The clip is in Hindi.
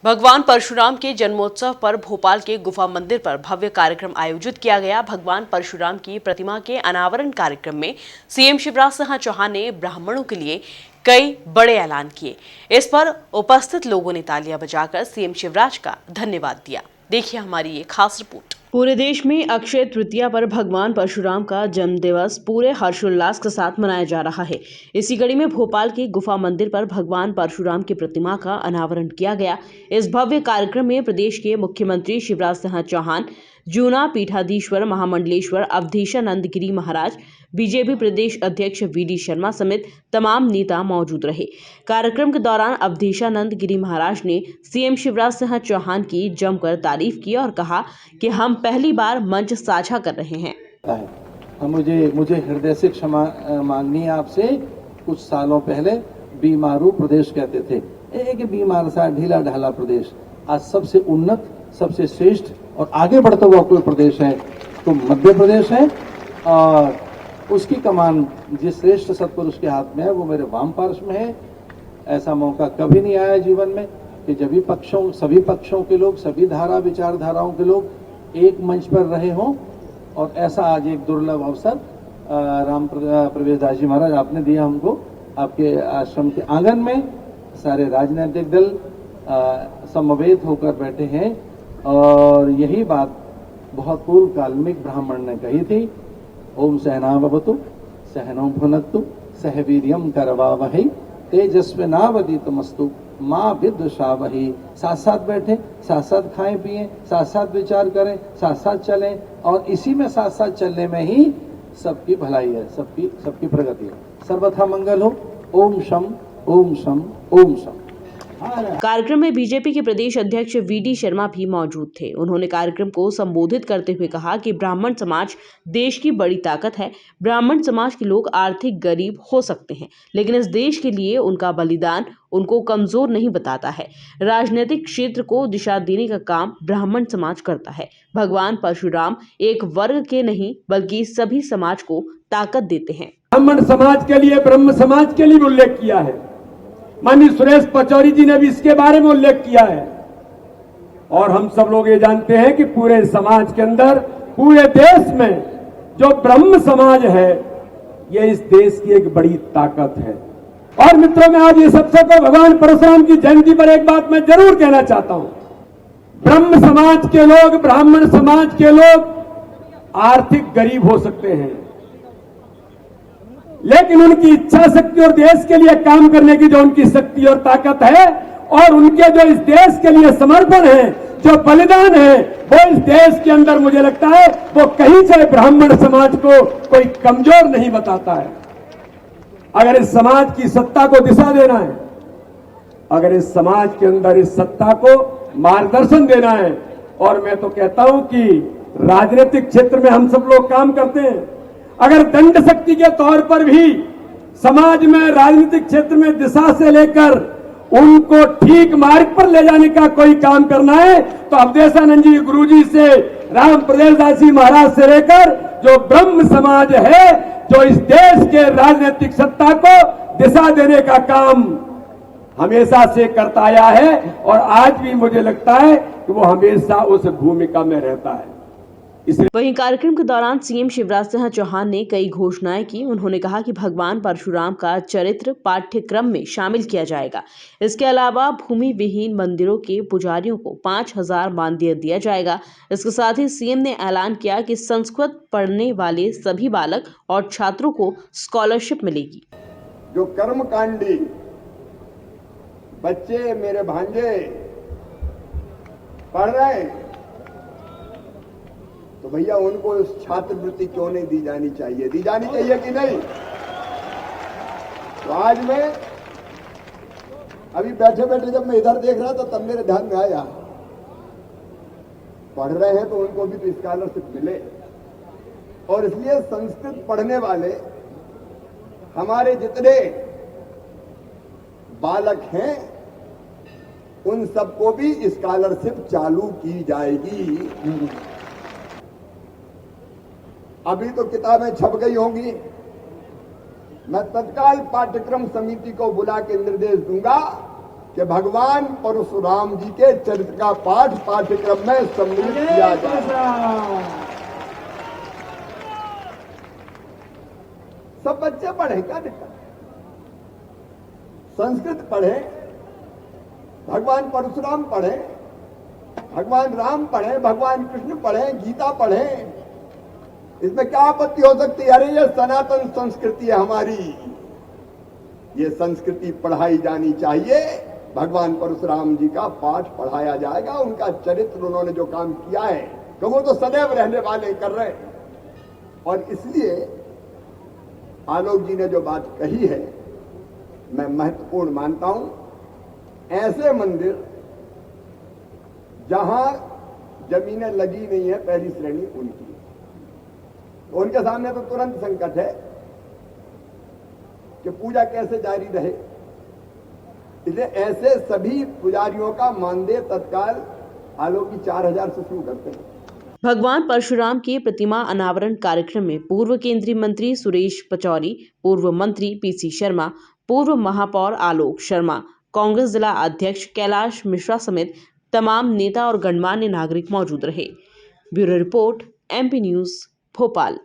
भगवान परशुराम के जन्मोत्सव पर भोपाल के गुफा मंदिर पर भव्य कार्यक्रम आयोजित किया गया। भगवान परशुराम की प्रतिमा के अनावरण कार्यक्रम में सीएम शिवराज सिंह चौहान ने ब्राह्मणों के लिए कई बड़े ऐलान किए। इस पर उपस्थित लोगों ने तालियां बजाकर सीएम शिवराज का धन्यवाद दिया। देखिए हमारी ये खास रिपोर्ट। पूरे देश में अक्षय तृतीया पर भगवान परशुराम का जन्म दिवस पूरे हर्षोल्लास के साथ मनाया जा रहा है। इसी कड़ी में भोपाल के गुफा मंदिर पर भगवान परशुराम की प्रतिमा का अनावरण किया गया। इस भव्य कार्यक्रम में प्रदेश के मुख्यमंत्री शिवराज सिंह चौहान, जूना पीठाधीश्वर महामंडलेश्वर अवधेशानंद गिरी महाराज, बीजेपी प्रदेश अध्यक्ष वी.डी. शर्मा समेत तमाम नेता मौजूद रहे। कार्यक्रम के दौरान अवधेशानंद गिरी महाराज ने सीएम शिवराज सिंह चौहान की जमकर तारीफ की और कहा कि हम पहली बार मंच साझा कर रहे हैं। मुझे हृदय से क्षमा मांगनी है आपसे। कुछ सालों पहले बीमारू प्रदेश कहते थे, एक बीमार सा ढीला ढाला प्रदेश। आज सबसे उन्नत, सबसे श्रेष्ठ और आगे बढ़ता हुआ कोई प्रदेश है तो मध्य प्रदेश है, और उसकी कमान जिस श्रेष्ठ सत्पुरुष के हाथ में है वो मेरे वाम पार्श्व में है। ऐसा मौका कभी नहीं आया जीवन में कि जब सभी पक्षों के लोग, सभी विचारधाराओं के लोग एक मंच पर रहे हों, और ऐसा आज एक दुर्लभ अवसर राम प्रवेश दास जी महाराज आपने दिया हमको। आपके आश्रम के आंगन में सारे राजनीतिक दल समवेत होकर बैठे हैं, और यही बात बहुत पूर्व काल में ब्राह्मण ने कही थी। ओम सहनावतु सहनौ भुनक्तु सह वीर्यं करवावहै तेजस्विनावधीतमस्तु मां विद्विषावहै। साथ साथ बैठे, साथ साथ खाएं पिएं, साथ साथ विचार करें, साथ साथ चलें, और इसी में साथ साथ चलने में ही सबकी भलाई है, सबकी प्रगति है। सर्वथा मंगल हो। ओम शम ओम शम ओम शम। कार्यक्रम में बीजेपी के प्रदेश अध्यक्ष वी.डी. शर्मा भी मौजूद थे। उन्होंने कार्यक्रम को संबोधित करते हुए कहा कि ब्राह्मण समाज देश की बड़ी ताकत है। ब्राह्मण समाज के लोग आर्थिक गरीब हो सकते हैं, लेकिन इस देश के लिए उनका बलिदान उनको कमजोर नहीं बताता है। राजनीतिक क्षेत्र को दिशा देने का काम ब्राह्मण समाज करता है। भगवान परशुराम एक वर्ग के नहीं बल्कि सभी समाज को ताकत देते हैं। ब्राह्मण समाज के लिए, ब्रह्म समाज के लिए उल्लेख किया है। माननीय सुरेश पचौरी जी ने भी इसके बारे में उल्लेख किया है, और हम सब लोग ये जानते हैं कि पूरे समाज के अंदर, पूरे देश में जो ब्रह्म समाज है, ये इस देश की एक बड़ी ताकत है। और मित्रों, मैं आज ये सबसे को भगवान परशुराम की जयंती पर एक बात मैं जरूर कहना चाहता हूं। ब्रह्म समाज के लोग, ब्राह्मण समाज के लोग आर्थिक गरीब हो सकते हैं, लेकिन उनकी इच्छा शक्ति और देश के लिए काम करने की जो उनकी शक्ति और ताकत है, और उनके जो इस देश के लिए समर्पण है, जो बलिदान है, वो इस देश के अंदर मुझे लगता है वो कहीं से ब्राह्मण समाज को कोई कमजोर नहीं बताता है। अगर इस समाज की सत्ता को दिशा देना है, अगर इस समाज के अंदर इस सत्ता को मार्गदर्शन देना है, और मैं तो कहता हूं कि राजनीतिक क्षेत्र में हम सब लोग काम करते हैं, अगर दंड शक्ति के तौर पर भी समाज में, राजनीतिक क्षेत्र में दिशा से लेकर उनको ठीक मार्ग पर ले जाने का कोई काम करना है, तो अवधेशानंद जी गुरु जी से, राम प्रवेश दास जी महाराज से लेकर जो ब्रह्म समाज है, जो इस देश के राजनीतिक सत्ता को दिशा देने का काम हमेशा से करता आया है, और आज भी मुझे लगता है कि वो हमेशा उस भूमिका में रहता है। वहीं कार्यक्रम के दौरान सीएम शिवराज सिंह चौहान ने कई घोषणाएं की। उन्होंने कहा कि भगवान परशुराम का चरित्र पाठ्यक्रम में शामिल किया जाएगा। इसके अलावा भूमि विहीन मंदिरों के पुजारियों को 5,000 मानदेय दिया जाएगा। इसके साथ ही सीएम ने ऐलान किया कि संस्कृत पढ़ने वाले सभी बालक और छात्रों को स्कॉलरशिप मिलेगी। जो कर्मकांडी बच्चे, मेरे भांजे पढ़ रहे हैं, तो भैया उनको छात्रवृत्ति क्यों नहीं दी जानी चाहिए? दी जानी चाहिए कि नहीं? तो आज मैं अभी बैठे बैठे जब मैं इधर देख रहा था, तब मेरे ध्यान में आया, पढ़ रहे हैं तो उनको भी तो स्कॉलरशिप मिले। और इसलिए संस्कृत पढ़ने वाले हमारे जितने बालक हैं, उन सबको भी स्कॉलरशिप चालू की जाएगी। अभी तो किताबें छप गई होंगी, मैं तत्काल पाठ्यक्रम समिति को बुला के निर्देश दूंगा कि भगवान परशुराम जी के चरित्र का पाठ पाठ्यक्रम में सम्मिलित किया जाए। सब बच्चे पढ़े, क्या दिक्कत? संस्कृत पढ़े, भगवान परशुराम पढ़े, भगवान राम पढ़े, भगवान कृष्ण पढ़े, गीता पढ़े, इसमें क्या आपत्ति हो सकती है? अरे ये सनातन संस्कृति है हमारी, ये संस्कृति पढ़ाई जानी चाहिए। भगवान परशुराम जी का पाठ पढ़ाया जाएगा, उनका चरित्र, उन्होंने जो काम किया है तो वो तो सदैव रहने वाले कर रहे हैं। और इसलिए आलोक जी ने जो बात कही है मैं महत्वपूर्ण मानता हूं। ऐसे मंदिर जहां जमीनें लगी नहीं है, पहली श्रेणी उनकी, तो उनके सामने तो तुरंत संकट है कि पूजा कैसे जारी रहे। इसलिए ऐसे सभी पुजारियों का मानदेय तत्काल आलोक जी 4000 से शुरू करते हैं। भगवान परशुराम की प्रतिमा अनावरण कार्यक्रम में पूर्व केंद्रीय मंत्री सुरेश पचौरी, पूर्व मंत्री पीसी शर्मा, पूर्व महापौर आलोक शर्मा, कांग्रेस जिला अध्यक्ष कैलाश मिश्रा समेत तमाम नेता और गणमान्य नागरिक मौजूद रहे। Bureau report, MP news, Bhopal.